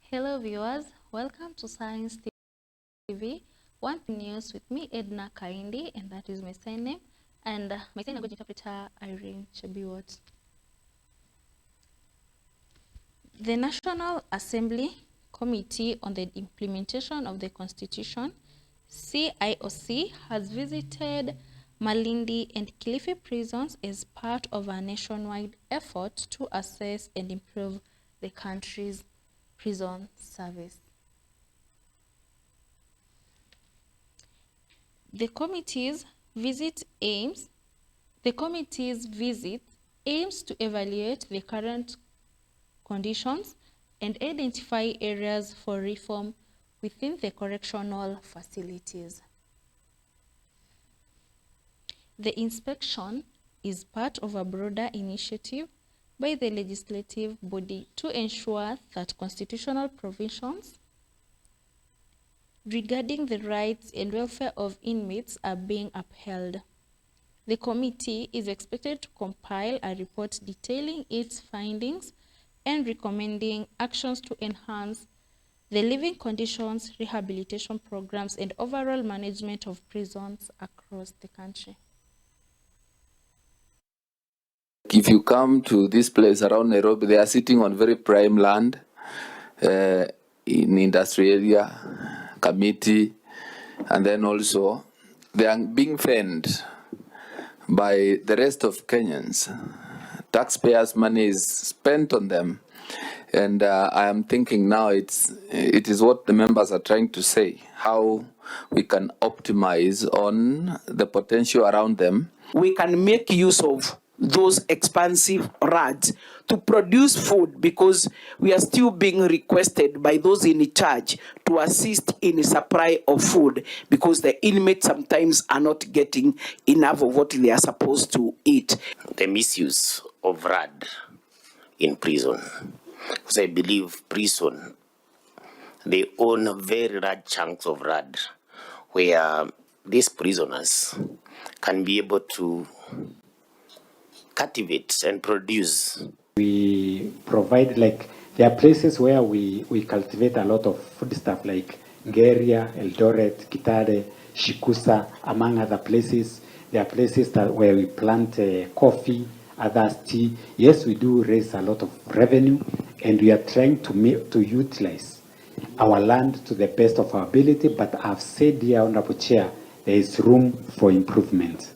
Hello viewers, welcome to Science TV, One News with me, Edna Kaindi, and that is my sign name, and my sign language interpreter, Irene Chebiwot. The National Assembly Committee on the Implementation of the Constitution, CIOC, has visited Malindi and Kilifi prisons as part of a nationwide effort to assess and improve the country's prison service. The committee's visit aims to evaluate the current conditions and identify areas for reform within the correctional facilities. The inspection is part of a broader initiative by the legislative body to ensure that constitutional provisions regarding the rights and welfare of inmates are being upheld. The committee is expected to compile a report detailing its findings and recommending actions to enhance the living conditions, rehabilitation programs, and overall management of prisons across the country. If you come to this place around Nairobi, they are sitting on very prime land in industry area, committee, and then also they are being fed by the rest of Kenyans. Taxpayers' money is spent on them, and I am thinking now it is what the members are trying to say, how we can optimize on the potential around them. We can make use of those expansive RADs to produce food, because we are still being requested by those in charge to assist in the supply of food, because the inmates sometimes are not getting enough of what they are supposed to eat. The misuse of RAD in prison, because I believe prison, they own very large chunks of RAD where these prisoners can be able to cultivate and produce. We provide, there are places where we cultivate a lot of food stuff like Geria, Eldoret, Kitale, Shikusa, among other places. There are places where we plant coffee, others tea. Yes, we do raise a lot of revenue, and we are trying to utilize our land to the best of our ability, but I've said here, Honorable Chair, there is room for improvement.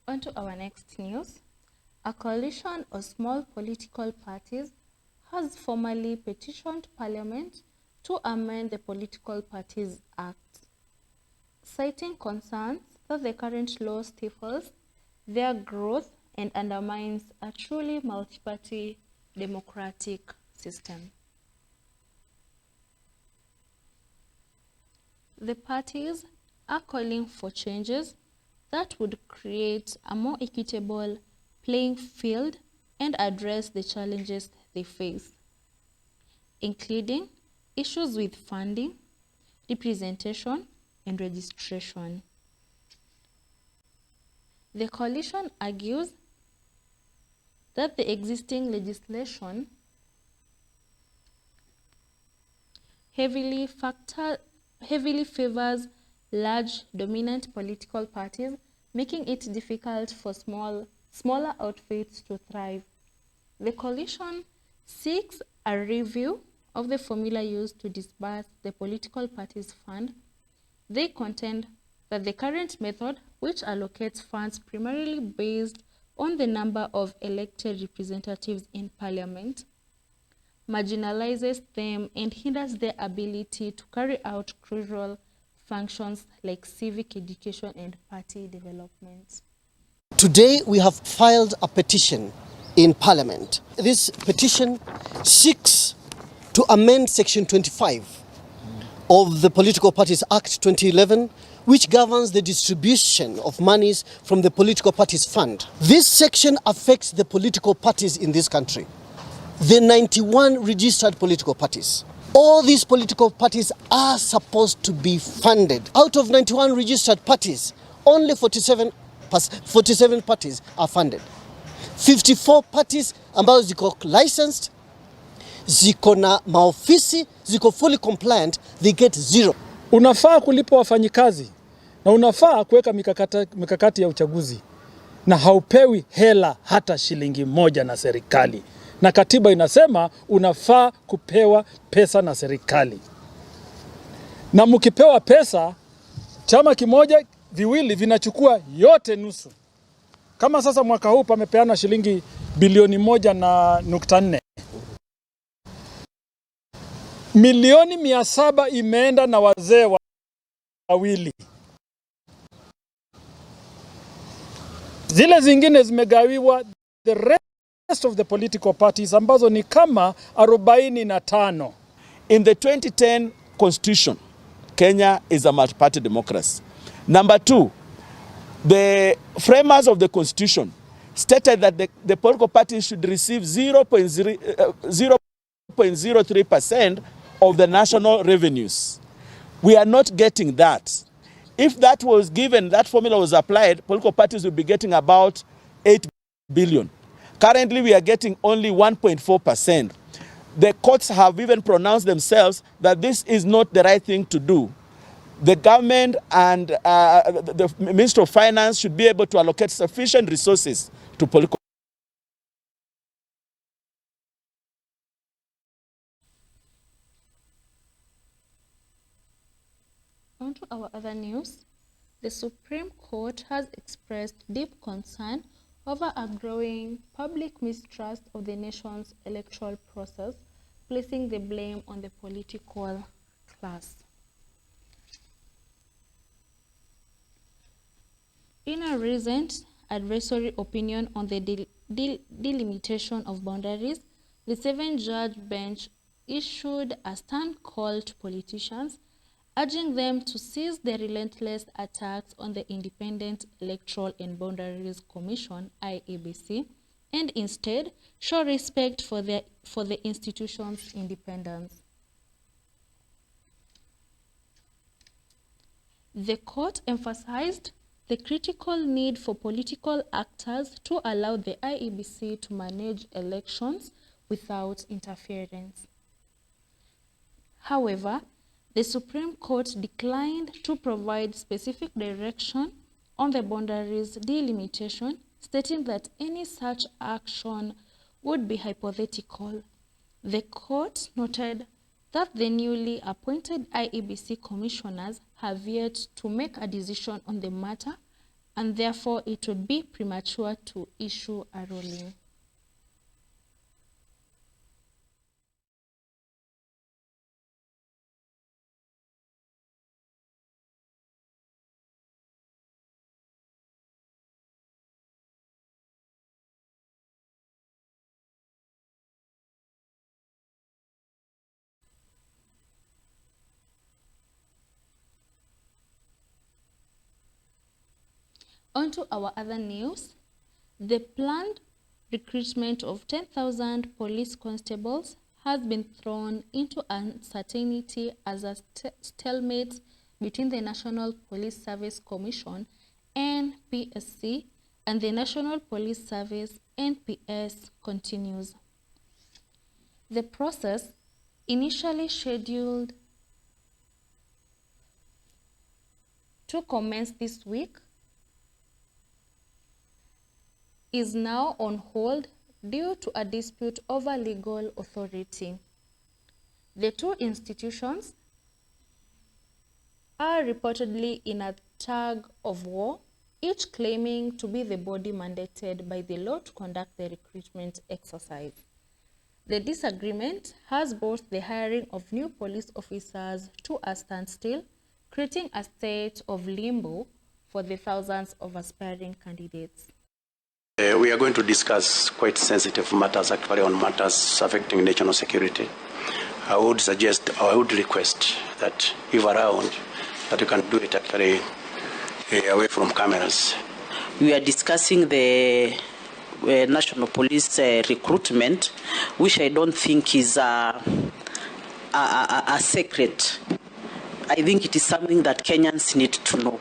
On to our next news. A coalition of small political parties has formally petitioned Parliament to amend the Political Parties Act, citing concerns that the current law stifles their growth and undermines a truly multi-party democratic system. The parties are calling for changes that would create a more equitable playing field and address the challenges they face, including issues with funding, representation, and registration. The coalition argues that the existing legislation heavily favors large dominant political parties, making it difficult for smaller outfits to thrive. The coalition seeks a review of the formula used to disburse the political parties fund. They contend that the current method, which allocates funds primarily based on the number of elected representatives in Parliament, marginalizes them and hinders their ability to carry out crucial functions like civic education and party development. Today we have filed a petition in Parliament. This petition seeks to amend Section 25 of the Political Parties Act 2011, which governs the distribution of monies from the Political Parties Fund. This section affects the political parties in this country, the 91 registered political parties. All these political parties are supposed to be funded. Out of 91 registered parties, only 47 47 parties are funded. 54 parties ambazo ziko licensed, ziko na maofisi, ziko fully compliant, they get 0. Unafaa kulipa wafanyikazi na unafaa kuweka mikakati ya uchaguzi, na haupewi hela hata shilingi moja na serikali, na katiba inasema unafaa kupewa pesa na serikali. Na mkipewa pesa, chama kimoja viwili vinachukua yote nusu. Kama sasa mwaka huu pamepeana shilingi bilioni 1.4. Milioni 700 imeenda na wazee wawili. Zile zingine zimegawiwa the rest of the political parties ambazo ni kama 45. In the 2010 Constitution, Kenya is a multi-party democracy. Number 2, the framers of the Constitution stated that the political parties should receive 0.03% of the national revenues. We are not getting that. If that was given, that formula was applied, political parties would be getting about 8 billion. Currently, we are getting only 1.4%. The courts have even pronounced themselves that this is not the right thing to do. The government and the Minister of Finance should be able to allocate sufficient resources to political. On to our other news. The Supreme Court has expressed deep concern over a growing public mistrust of the nation's electoral process, placing the blame on the political class. In a recent advisory opinion on the delimitation of boundaries, the 7-judge bench issued a stern call to politicians, urging them to cease the relentless attacks on the Independent Electoral and Boundaries Commission, IEBC, and instead show respect for the institution's independence. The court emphasized the critical need for political actors to allow the IEBC to manage elections without interference. However, the Supreme Court declined to provide specific direction on the boundaries delimitation, stating that any such action would be hypothetical. The court noted that the newly appointed IEBC commissioners have yet to make a decision on the matter, and therefore it would be premature to issue a ruling. On to our other news. The planned recruitment of 10,000 police constables has been thrown into uncertainty as a stalemate between the National Police Service Commission, NPSC, and the National Police Service, NPS, continues. The process, initially scheduled to commence this week, is now on hold due to a dispute over legal authority. The two institutions are reportedly in a tug of war, each claiming to be the body mandated by the law to conduct the recruitment exercise. The disagreement has brought the hiring of new police officers to a standstill, creating a state of limbo for the thousands of aspiring candidates. We are going to discuss quite sensitive matters, actually, on matters affecting national security. I would request that if around, that you can do it actually away from cameras. We are discussing the national police recruitment, which I don't think is a secret. I think it is something that Kenyans need to know.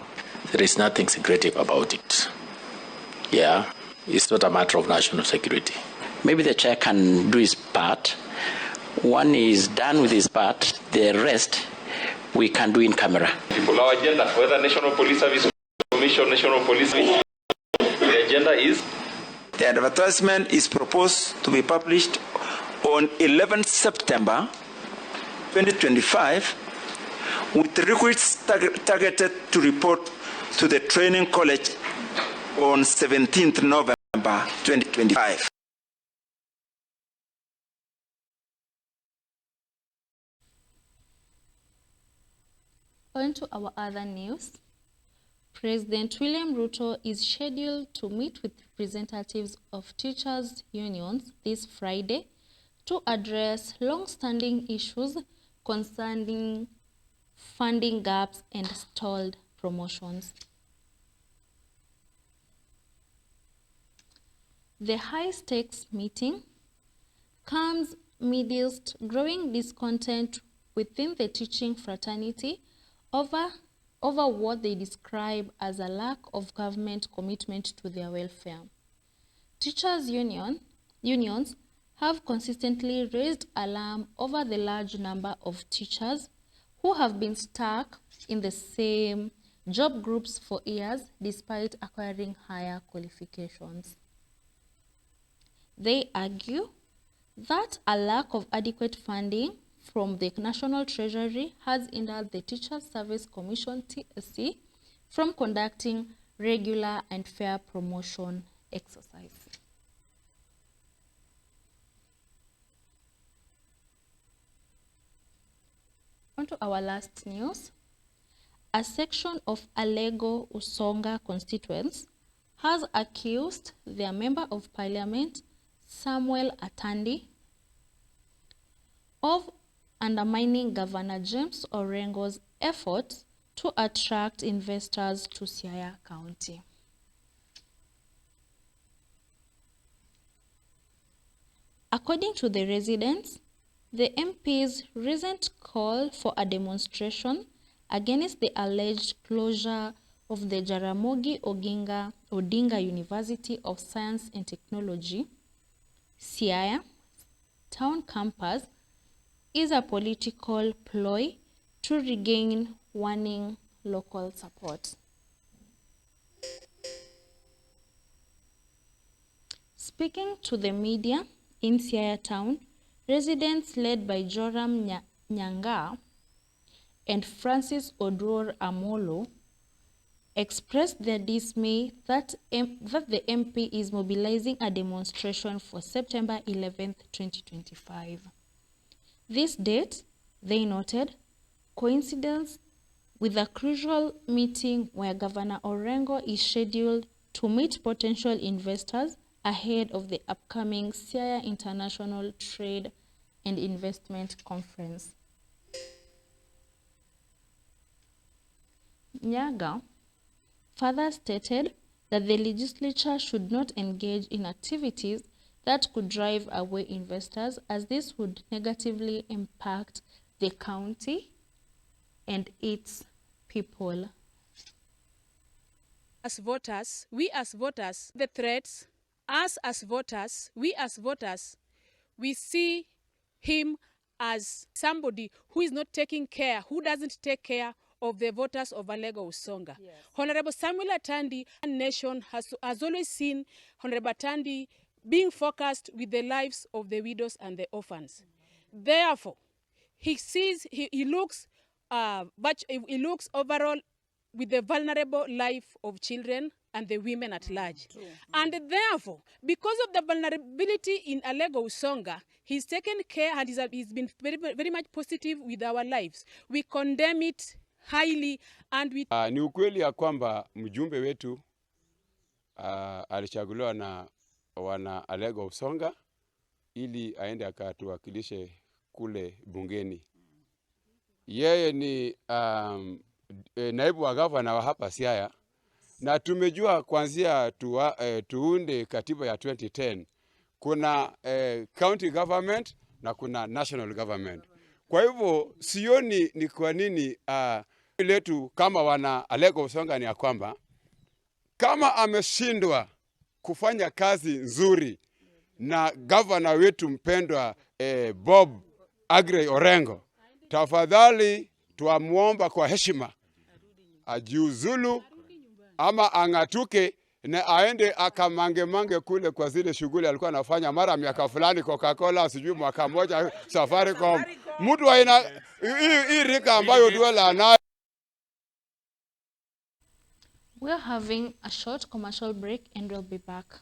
There is nothing secretive about it. Yeah, it's not a matter of national security. Maybe the chair can do his part. One is done with his part, the rest we can do in camera. Our agenda, whether National Police Service Commission, National Police Service, the agenda is? The advertisement is proposed to be published on 11th September 2025 with recruits targeted to report to the training college on 17th November 2025. On to our other news. President William Ruto is scheduled to meet with representatives of teachers' unions this Friday to address long-standing issues concerning funding gaps and stalled promotions. The high-stakes meeting comes amidst growing discontent within the teaching fraternity over what they describe as a lack of government commitment to their welfare. Teachers' unions have consistently raised alarm over the large number of teachers who have been stuck in the same job groups for years despite acquiring higher qualifications. They argue that a lack of adequate funding from the National Treasury has hindered the Teachers Service Commission (TSC) from conducting regular and fair promotion exercise. On to our last news. A section of Alego Usonga constituents has accused their Member of Parliament, Samuel Atandi, of undermining Governor James Orengo's efforts to attract investors to Siaya County. According to the residents, the MP's recent call for a demonstration against the alleged closure of the Jaramogi Odinga University of Science and Technology, Siaya town campus, is a political ploy to regain waning local support. Speaking to the media in Siaya town, residents led by Joram Nyanga and Francis Oduor Amolo expressed their dismay that the MP is mobilizing a demonstration for September 11th, 2025. This date, they noted, coincides with a crucial meeting where Governor Orengo is scheduled to meet potential investors ahead of the upcoming Siaya International Trade and Investment Conference. Nyaga further stated that the legislature should not engage in activities that could drive away investors, as this would negatively impact the county and its people. As voters, the threats, us as voters, we see him as somebody who is not taking care, who doesn't take care of the voters of Alego Usonga. Yes. Honorable Samuel Atandi, nation has always seen Honorable Atandi being focused with the lives of the widows and the orphans. Mm-hmm. Therefore, he looks overall with the vulnerable life of children and the women at large. True. And therefore, because of the vulnerability in Alego Usonga, he's taken care and he's been very, very much positive with our lives. We condemn it highly and we... Ni ukweli ya kwamba mjumbe wetu alichaguliwa na wana Alego Usonga ili aende akatuwakilishe kule bungeni. Yeye ni naibu wa gavana wa hapa Siaya, na tumejua kuanzia tuunde katiba ya 2010 kuna county government na kuna national government. Kwa hivyo sioni ni kwa nini letu kama wana Alego Usonga ni ya kwamba kama ameshindwa kufanya kazi nzuri na gavana wetu mpendwa Bob Aggrey Orengo, tafadhali tuamuomba kwa heshima ajiuzulu ama ang'atuke na aende akamange kule kwa zile shughuli alikuwa anafanya mara miaka fulani Coca-Cola, sijui mwaka moja Safaricom. Mtu aina hii rika ambayo duela nayo. We're having a short commercial break and we'll be back.